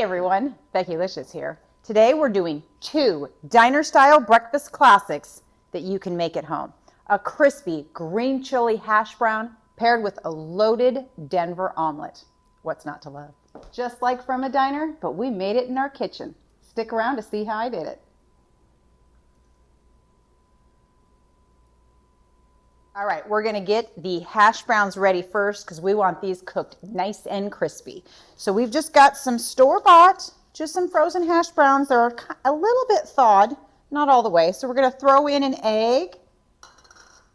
everyone, Becki-licious here. Today we're doing 2 diner-style breakfast classics that you can make at home. A crispy green chili hash brown paired with a loaded Denver omelet. What's not to love? Just like from a diner, but we made it in our kitchen. Stick around to see how I did it. All right, we're gonna get the hash browns ready first because we want these cooked nice and crispy. So we've just got some store-bought, just some frozen hash browns. They're a little bit thawed, not all the way. So we're gonna throw in an egg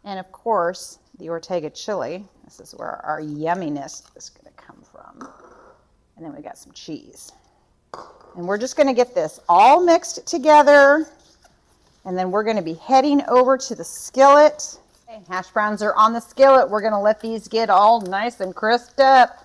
and of course the Ortega chili. This is where our yumminess is gonna come from. And then we got some cheese. And we're just gonna get this all mixed together. And then we're gonna be heading over to the skillet. Okay, hash browns are on the skillet. We're gonna let these get all nice and crisped up.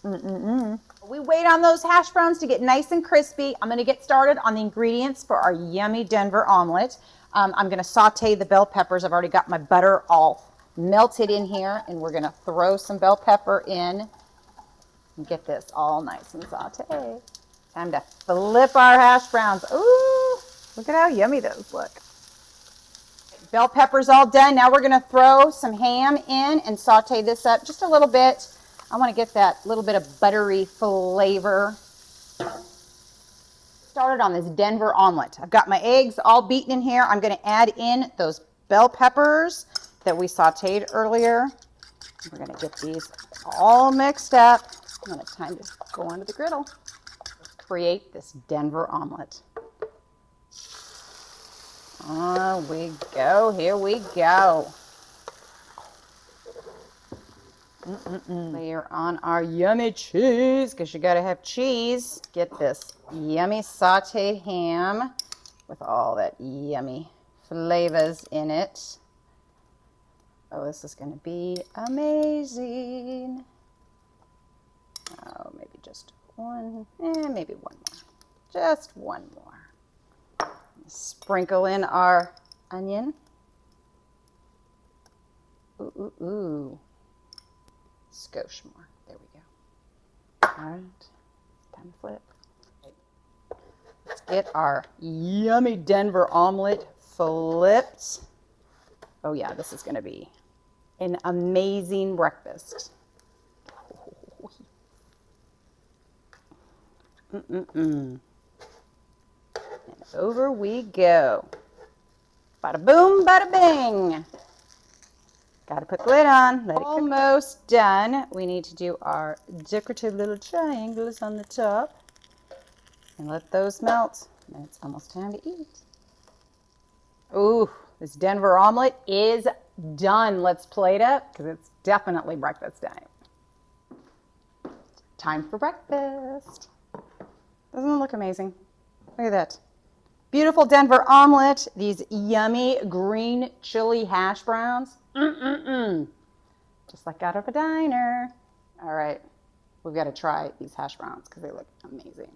We wait on those hash browns to get nice and crispy. I'm gonna get started on the ingredients for our yummy Denver omelet. I'm gonna saute the bell peppers. I've already got my butter all melted in here, and we're gonna throw some bell pepper in and get this all nice and sauteed. Time to flip our hash browns. Ooh, look at how yummy those look. Bell peppers all done. Now we're gonna throw some ham in and saute this up just a little bit. I wanna get that little bit of buttery flavor. Started on this Denver omelet. I've got my eggs all beaten in here. I'm gonna add in those bell peppers that we sauteed earlier. We're gonna get these all mixed up. And then it's time to go onto the griddle. Let's create this Denver omelet. Oh, we go. Here we go. Layer on our yummy cheese, because you got to have cheese. Get this yummy sauteed ham with all that yummy flavors in it. Oh, this is going to be amazing. Oh, maybe just one. Maybe one more. Just one more. Sprinkle in our onion. Ooh, ooh, ooh. Skosh more. There we go. All right, time to flip. Let's get our yummy Denver omelet flipped. Oh yeah, this is gonna be an amazing breakfast. And over we go. Bada boom, bada bing. Got to put the lid on. Let it cook. Almost done. We need to do our decorative little triangles on the top. And let those melt. And it's almost time to eat. Ooh, this Denver omelet is done. Let's plate up because it's definitely breakfast time. Time for breakfast. Doesn't it look amazing? Look at that. Beautiful Denver omelet. These yummy green chili hash browns. Just like out of a diner. All right, we've got to try these hash browns because they look amazing.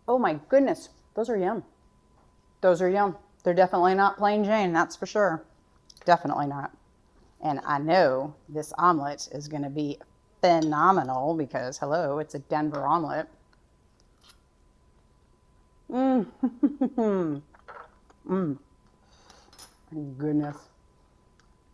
Oh my goodness, those are yum. Those are yum. They're definitely not plain Jane, that's for sure. Definitely not. And I know this omelet is going to be phenomenal because, hello, it's a Denver omelet. Goodness.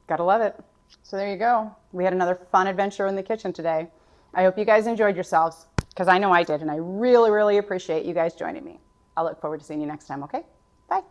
Gotta love it. So there you go. We had another fun adventure in the kitchen today. I hope you guys enjoyed yourselves because I know I did, and I really, really appreciate you guys joining me. I'll look forward to seeing you next time, okay? Bye.